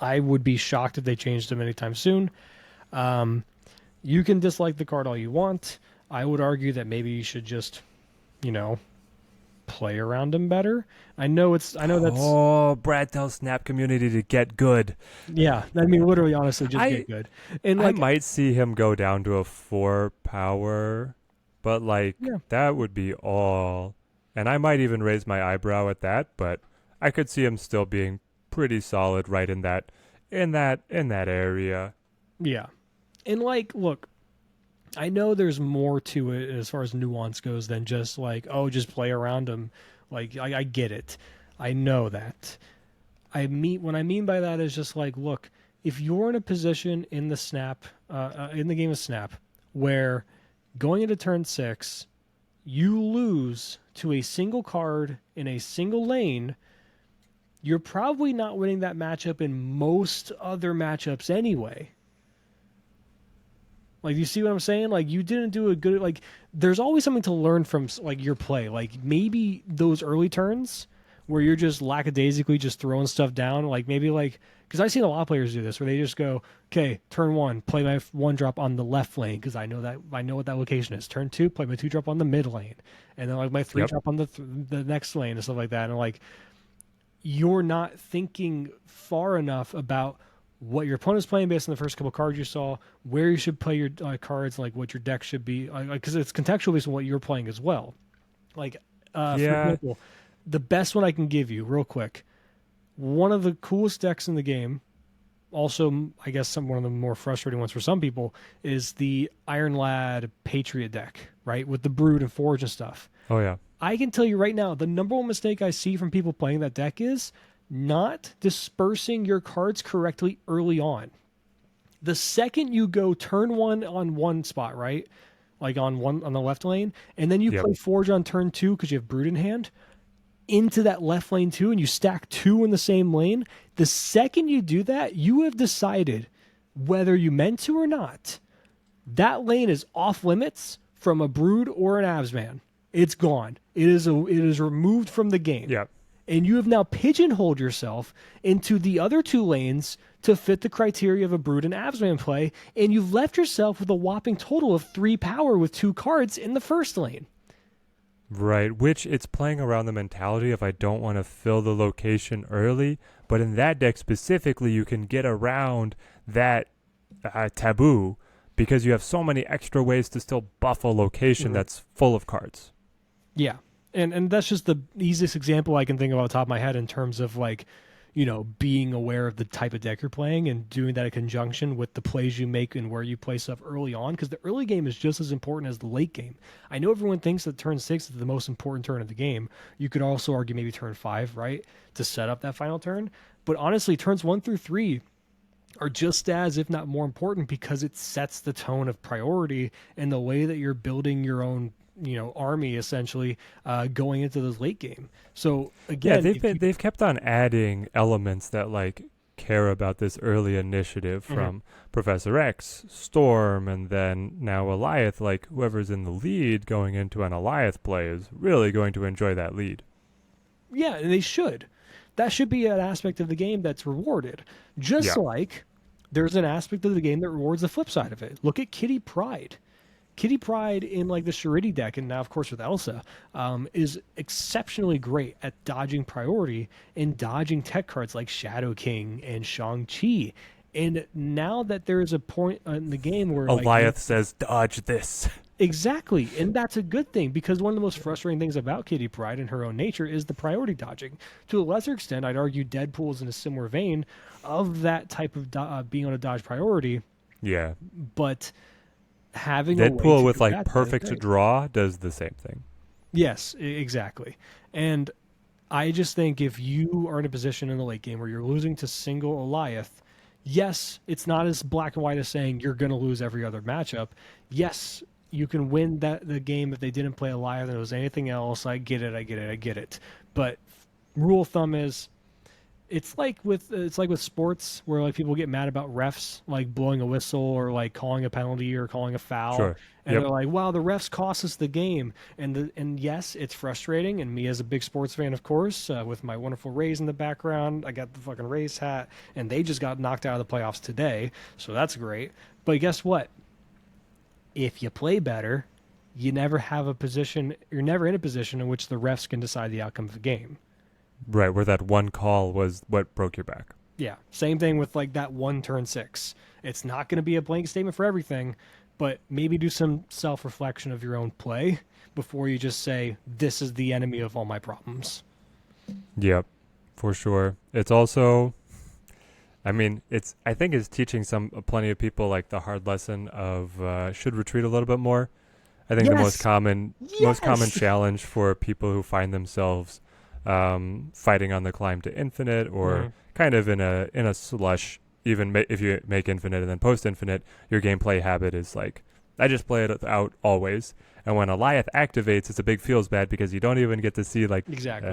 I would be shocked if they changed him anytime soon. Um, you can dislike the card all you want. I would argue that maybe you should just, you know, play around him better. I know that's Oh, Brad tells Snap community to get good. yeah. I mean, literally, honestly, just I get good. And I like, might see him go down to a 4 power, but like yeah, that would be all. And I might even raise my eyebrow at that, but I could see him still being pretty solid right in that area. yeah. And like, look, I know there's more to it as far as nuance goes than just like, oh, just play around him. Like, I get it. I know that. What I mean by that is just like, look, if you're in a position in the snap, in the game of snap, where going into turn 6, you lose to a single card in a single lane, you're probably not winning that matchup in most other matchups anyway. Like, you see what I'm saying? Like, you didn't do a good, like, there's always something to learn from, like, your play. Like, maybe those early turns where you're just lackadaisically just throwing stuff down, like, maybe, like, because I've seen a lot of players do this where they just go, okay, turn 1, play my 1 drop on the left lane because I know what that location is. Turn 2, play my 2 drop on the mid lane. And then, like, my 3 Yep. drop on the next lane and stuff like that. And, like, you're not thinking far enough about what your opponent's playing based on the first couple cards you saw, where you should play your cards, like what your deck should be, because it's contextual based on what you're playing as well. Like, for Yeah. example, the best one I can give you, real quick, one of the coolest decks in the game, also I guess one of the more frustrating ones for some people, is the Iron Lad Patriot deck, right, with the Brood and Forge and stuff. Oh yeah. I can tell you right now, the number one mistake I see from people playing that deck is not dispersing your cards correctly early on. The second you go turn 1 on one spot, right? Like on the left lane, and then you Yep. play Forge on turn 2 because you have Brood in hand into that left lane too, and you stack 2 in the same lane. The second you do that, you have decided whether you meant to or not. That lane is off limits from a Brood or an Avsman. It's gone. It is removed from the game. Yep. And you have now pigeonholed yourself into the other 2 lanes to fit the criteria of a Brood and Avsman play, and you've left yourself with a whopping total of 3 power with 2 cards in the first lane. Right, which it's playing around the mentality of I don't want to fill the location early, but in that deck specifically, you can get around that taboo because you have so many extra ways to still buff a location Mhm. that's full of cards. Yeah. And that's just the easiest example I can think of off the top of my head in terms of like, being aware of the type of deck you're playing and doing that in conjunction with the plays you make and where you play stuff early on, because the early game is just as important as the late game. I know everyone thinks that turn 6 is the most important turn of the game. You could also argue maybe turn 5, right, to set up that final turn. But honestly, turns 1 through 3 are just as, if not more important, because it sets the tone of priority and the way that you're building your own, army essentially, going into the late game. So Yeah, again, they've if been you they've kept on adding elements that like care about this early initiative Mhm. from Professor X, Storm, and then now Alioth. Like whoever's in the lead going into an Alioth play is really going to enjoy that lead. Yeah, and they should. That should be an aspect of the game that's rewarded. Just Yeah. like there's an aspect of the game that rewards the flip side of it. Look at Kitty Pride. Kitty Pride in like the Charity deck, and now of course with Elsa, is exceptionally great at dodging priority and dodging tech cards like Shadow King and Shang Chi. And now that there is a point in the game where like Alioth says, "Dodge this." exactly, and that's a good thing because one of the most frustrating things about Kitty Pryde and her own nature is the priority dodging. To a lesser extent, I'd argue Deadpool is in a similar vein of that type of being able to dodge priority, Yeah. but having a way Deadpool to with like combat that is perfect great. draw does the same thing. Yes, exactly. And I just think if you are in a position in the late game where you're losing to single Goliath, yes, it's not as black and white as saying you're going to lose every other matchup. Yes, you can win the game if they didn't play Goliath and it was anything else. I get it, I get it, I get it. But rule of thumb is It's like with sports where like people get mad about refs like blowing a whistle or like calling a penalty or calling a foul, Sure. and Yep. they're like, "Wow, the refs cost us the game." And yes, it's frustrating. And me as a big sports fan, of course, with my wonderful Rays in the background, I got the fucking Rays hat, and they just got knocked out of the playoffs today, so that's great. But guess what? If you play better, you're never in a position in which the refs can decide the outcome of the game. Right, where that one call was what broke your back. Yeah, same thing with like that one turn six. It's not going to be a blank statement for everything, but maybe do some self reflection of your own play before you just say, this is the enemy of all my problems. Yep, for sure. It's also, I mean, I think it's teaching plenty of people like the hard lesson of should retreat a little bit more. I think the Yes. most common Yes. challenge for people who find themselves fighting on the climb to infinite or Mhm. kind of in a slush. Even if you make infinite and then post infinite, your gameplay habit is like I just play it out always. And when Alioth activates, it's a big feels bad because you don't even get to see like Exactly.